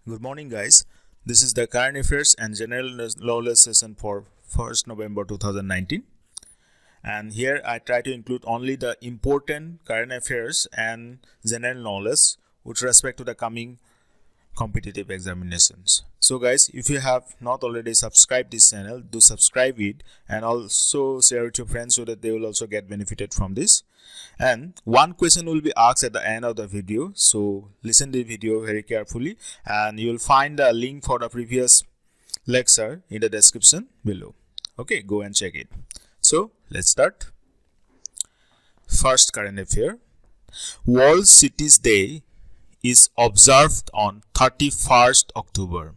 Good morning, guys. This is the current affairs and general knowledge session for 1st November 2019. And here I try to include only the important current affairs and general knowledge with respect to the coming competitive examinations. So guys, if you have not already subscribed this channel, do subscribe it and also share it to friends so that they will also get benefited from this. And one question will be asked at the end of the video, so listen to the video very carefully and you will find the link for the previous lecture in the description below. Okay, go and check it. So let's start. First current affair. World Cities Day is observed on 31st October.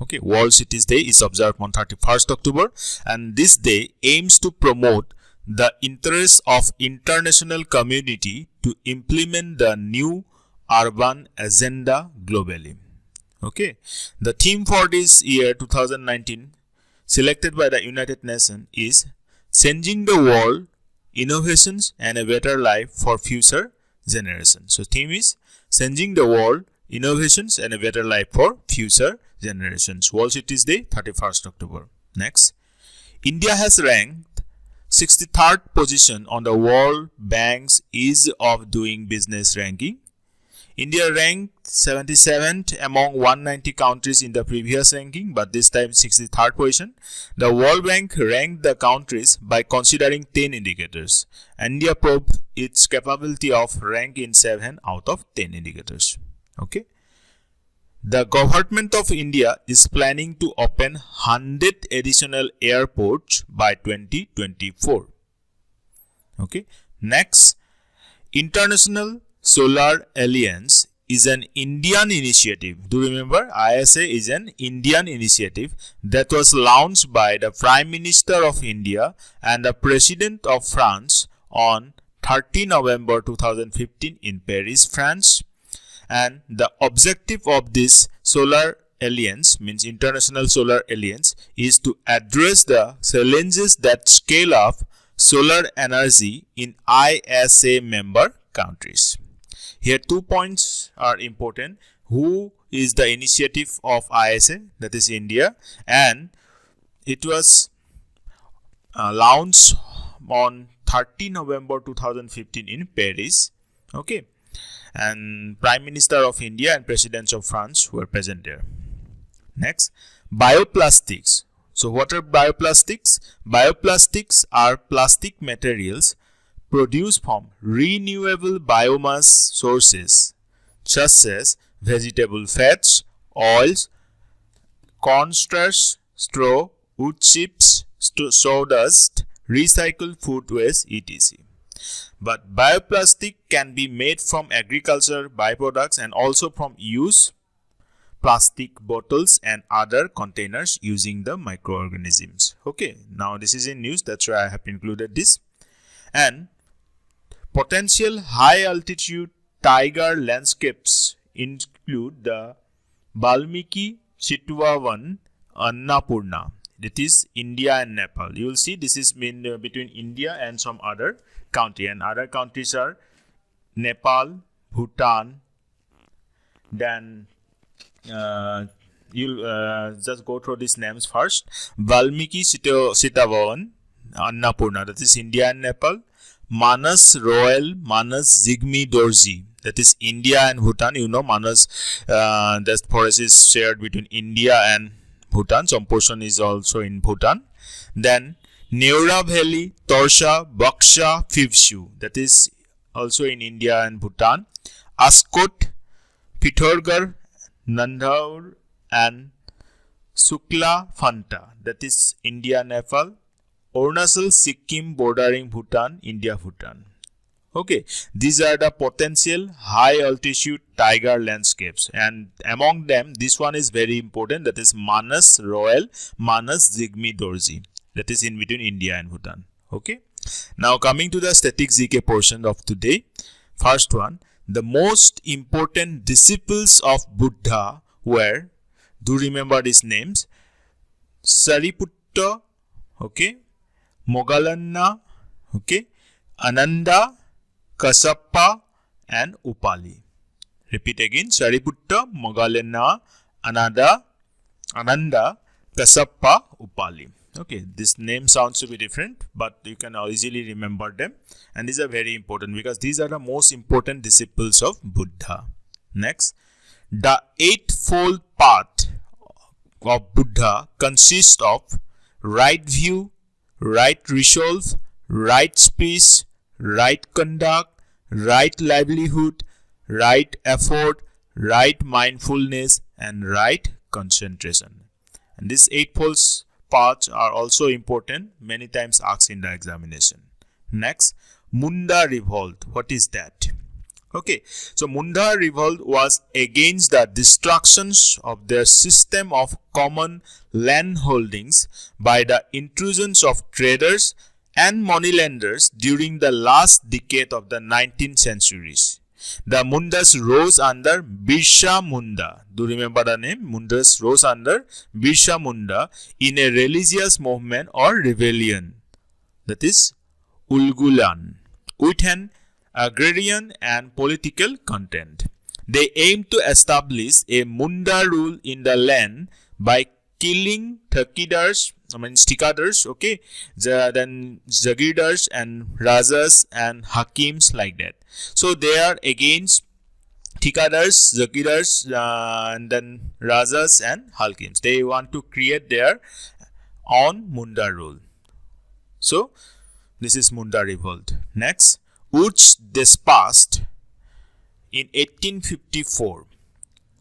Okay, World Cities Day is observed on 31st October, and this day aims to promote the interests of international community to implement the new urban agenda globally. Okay, the theme for this year 2019 selected by the United Nations is changing the world, innovations and a better life for future generations. So theme is changing the world, innovations and a better life for future generations. World Cities Day, 31st October. Next, India has ranked 63rd position on the World Bank's Ease of Doing Business ranking. India ranked 77th among 190 countries in the previous ranking, but this time 63rd position. The World Bank ranked the countries by considering 10 indicators. India proved its capability of rank in 7 out of 10 indicators. Okay. The government of India is planning to open 100 additional airports by 2024. Okay. Next, International Solar Alliance is an Indian initiative. Do remember, ISA is an Indian initiative that was launched by the Prime Minister of India and the President of France on 30 November 2015 in Paris, France. And the objective of this Solar Alliance, means International Solar Alliance, is to address the challenges that scale up solar energy in ISA member countries. Here 2 points are important. Who is the initiative of ISA? That is India, and it was launched on 30 November 2015 in Paris. Okay, and Prime Minister of India and Presidents of France were present there. Next, bioplastics. So what are bioplastics? Bioplastics are plastic materials produced from renewable biomass sources such as vegetable fats, oils, corn starch, straw, wood chips, sawdust, recycled food waste, etc. But bioplastic can be made from agriculture byproducts and also from used plastic bottles and other containers using the microorganisms. Okay, now this is in news, that's why I have included this. And potential high altitude tiger landscapes include the Valmiki Chitwavan Annapurna. That is India and Nepal. You will see this is between India and some other country, and other countries are Nepal, Bhutan. Then you'll just go through these names first. Valmiki Chitwavan Annapurna, that is India and Nepal. Manas Royal Manas Jigme Dorji, that is India and Bhutan. You know, Manas, that forest is shared between India and Bhutan. Some portion is also in Bhutan. Then Neura Valley Torsha Baksha Phivshu, that is also in India and Bhutan. Askot Pithogarh Nandhaur and Sukla Phanta, that is India, Nepal. Arunachal, Sikkim bordering Bhutan, India, Bhutan. Okay, these are the potential high altitude tiger landscapes, and among them this one is very important, that is Manas Royal Manas Jigme Dorji, that is in between India and Bhutan. Okay, now coming to the static GK portion of today. First one, the most important disciples of Buddha were, do remember these names, Sariputta, okay, Moggallana, okay, Ananda, Kassapa and Upali. Repeat again. Sariputta, Mogalena, Ananda, Kasappa, Upali. Okay, this name sounds to be different, but you can easily remember them. And these are very important because these are the most important disciples of Buddha. Next, the eightfold path of Buddha consists of right view, right resolve, right speech, right conduct, right livelihood, right effort, right mindfulness, and right concentration. And these eightfold paths are also important, many times asked in the examination. Next, Munda Revolt. What is that? Okay, so Munda Revolt was against the destructions of their system of common land holdings by the intrusions of traders and moneylenders during the last decade of the 19th centuries. The Mundas rose under Birsa Munda. Do remember the name? Mundas rose under Birsa Munda in a religious movement or rebellion. That is Ulgulan, with an agrarian and political content. They aimed to establish a Munda rule in the land by killing stikadars, okay, then Zagirdars and Rajas and Hakims like that. So they are against Tikadars, Zagirdars, and then Rajas and Hakims. They want to create their own Munda rule. So this is Munda Revolt. Next, Uch Despast in 1854.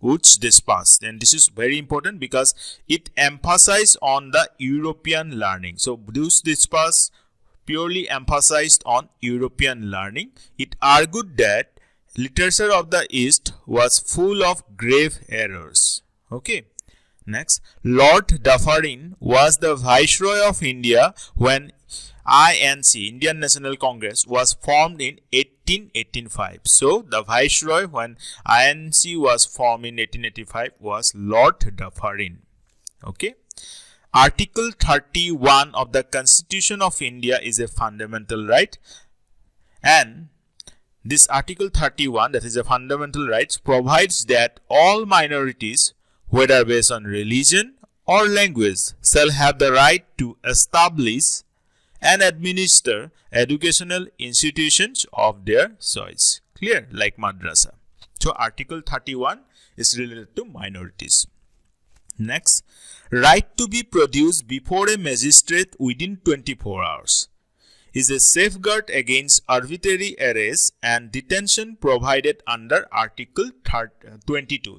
Uch Despast, and this is very important because it emphasized on the European learning. So Uch Despast purely emphasized on European learning. It argued that literature of the East was full of grave errors. Okay. Next, Lord Dufferin was the Viceroy of India when INC, Indian National Congress, was formed in 1885. So the Viceroy when INC was formed in 1885 was Lord Dufferin. Okay. Article 31 of the Constitution of India is a fundamental right, and this Article 31, that is a fundamental right, provides that all minorities, whether based on religion or language, shall have the right to establish and administer educational institutions of their choice. Clear? Like madrasa. So Article 31 is related to minorities. Next, right to be produced before a magistrate within 24 hours is a safeguard against arbitrary arrest and detention provided under Article 22.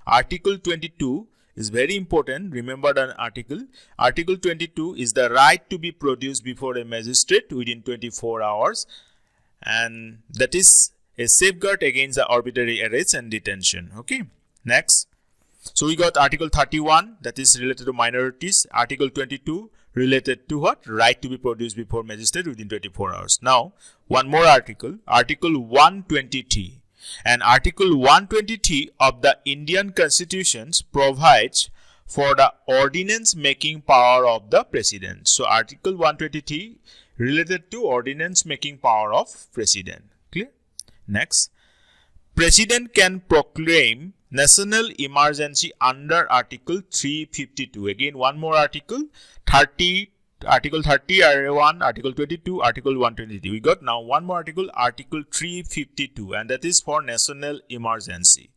Article 22 is very important. Remember the article. Article 22 is the right to be produced before a magistrate within 24 hours, and that is a safeguard against the arbitrary arrest and detention. Okay. Next. So we got Article 31, that is related to minorities. Article 22 related to what? Right to be produced before magistrate within 24 hours. Now, one more article, Article 120T. And Article 120T of the Indian Constitution provides for the ordinance making power of the President. So, Article 120T related to ordinance making power of President. Clear? Next, President can proclaim national emergency under Article 352. Again, one more article, Article 30, Area 1, Article 22, Article 123. We got now one more article, Article 352, and that is for national emergency.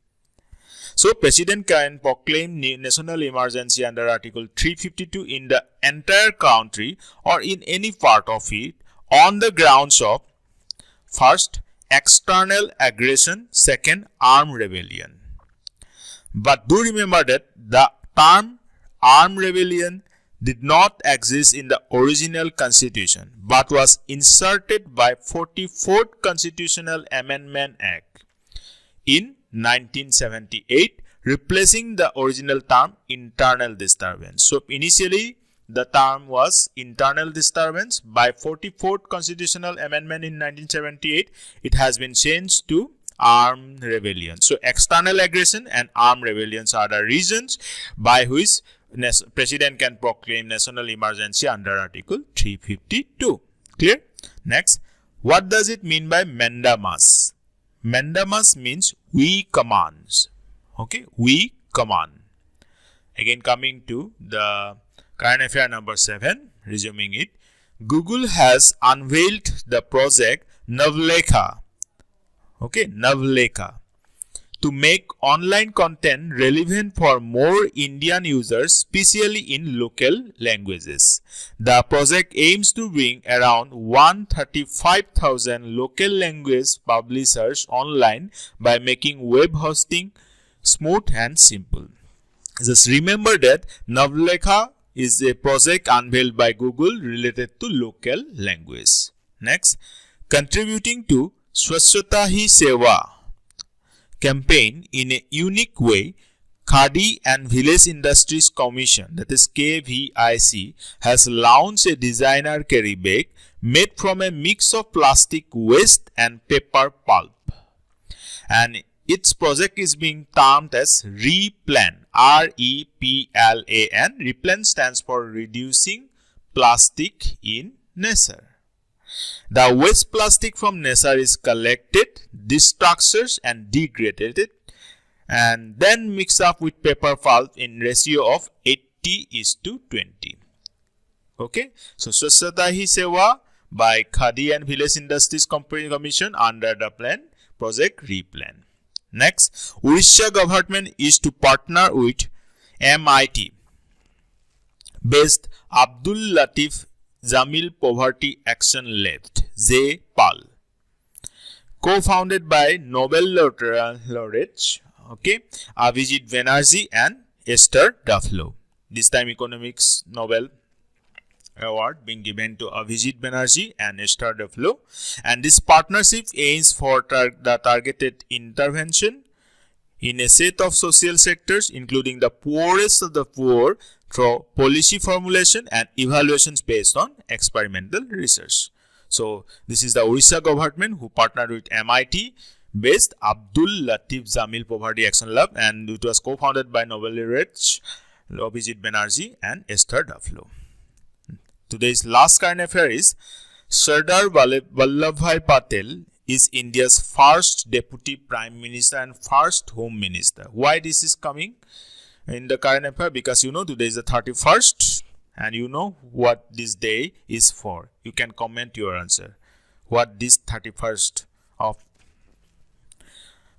So, President can proclaim national emergency under Article 352 in the entire country or in any part of it on the grounds of, first, external aggression, second, armed rebellion. But do remember that the term armed rebellion did not exist in the original constitution but was inserted by 44th Constitutional Amendment Act in 1978, replacing the original term internal disturbance. So initially the term was internal disturbance. By 44th Constitutional Amendment in 1978, it has been changed to armed rebellion. So external aggression and armed rebellions are the reasons by which President can proclaim national emergency under Article 352. Clear? Next, what does it mean by mandamus? Mandamus means we commands. Okay, we command. Again, coming to the current affair number 7, resuming it. Google has unveiled the project Navlekha. Okay, Navlekha, to make online content relevant for more Indian users, especially in local languages. The project aims to bring around 135,000 local language publishers online by making web hosting smooth and simple. Just remember that Navlekha is a project unveiled by Google related to local language. Next, contributing to Swachhata Hi Seva campaign in a unique way, Khadi and Village Industries Commission, that is KVIC, has launched a designer carry bag made from a mix of plastic waste and paper pulp. And its project is being termed as REPLAN, R-E-P-L-A-N. REPLAN stands for Reducing Plastic in Nature. The waste plastic from nature is collected, destructured and degraded, and then mixed up with paper pulp in ratio of 80:20. Okay, so Swachhata Hi Seva by Khadi and Village Industries Commission under the plan project REPLAN. Next, Odisha government is to partner with MIT based Abdul Latif Jamil Poverty Action Lab, JPAL, co-founded by Nobel laureates, okay, Abhijit Banerjee and Esther Duflo. This time economics Nobel award being given to Abhijit Banerjee and Esther Duflo, and this partnership aims for the targeted intervention in a set of social sectors, including the poorest of the poor, through policy formulation and evaluations based on experimental research. So this is the Odisha government who partnered with MIT based Abdul Latif Jamil Poverty Action Lab, and it was co-founded by Nobel laureates Abhijit Banerjee and Esther Duflo. Today's last current affair is Sardar Vallabhbhai Patel is India's first deputy prime minister and first home minister. Why this is coming in the current affair? Because you know today is the 31st and you know what this day is for. You can comment your answer. What this 31st of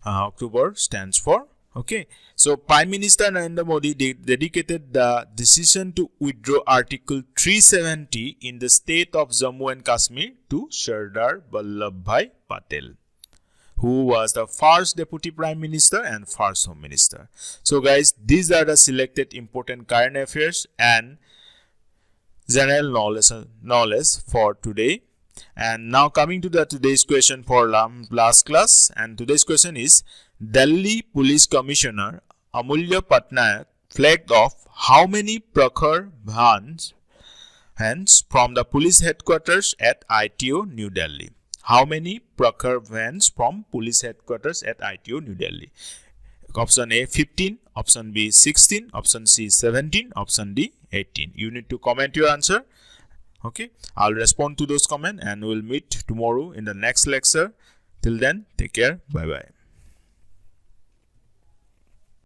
October stands for. Okay, so Prime Minister Narendra Modi dedicated the decision to withdraw Article 370 in the state of Jammu and Kashmir to Sardar Vallabhbhai Patel, who was the first Deputy Prime Minister and first Home Minister. So guys, these are the selected important current affairs and general knowledge for today. And now coming to the today's question for last class, and today's question is Delhi Police Commissioner Amulya Patnaik flagged off how many Prakhar vans from the police headquarters at ITO New Delhi? How many Prakhar vans from police headquarters at ITO New Delhi? Option A 15, option B 16, option C 17, option D 18. You need to comment your answer. Okay, I'll respond to those comments and we'll meet tomorrow in the next lecture. Till then, take care. Bye bye.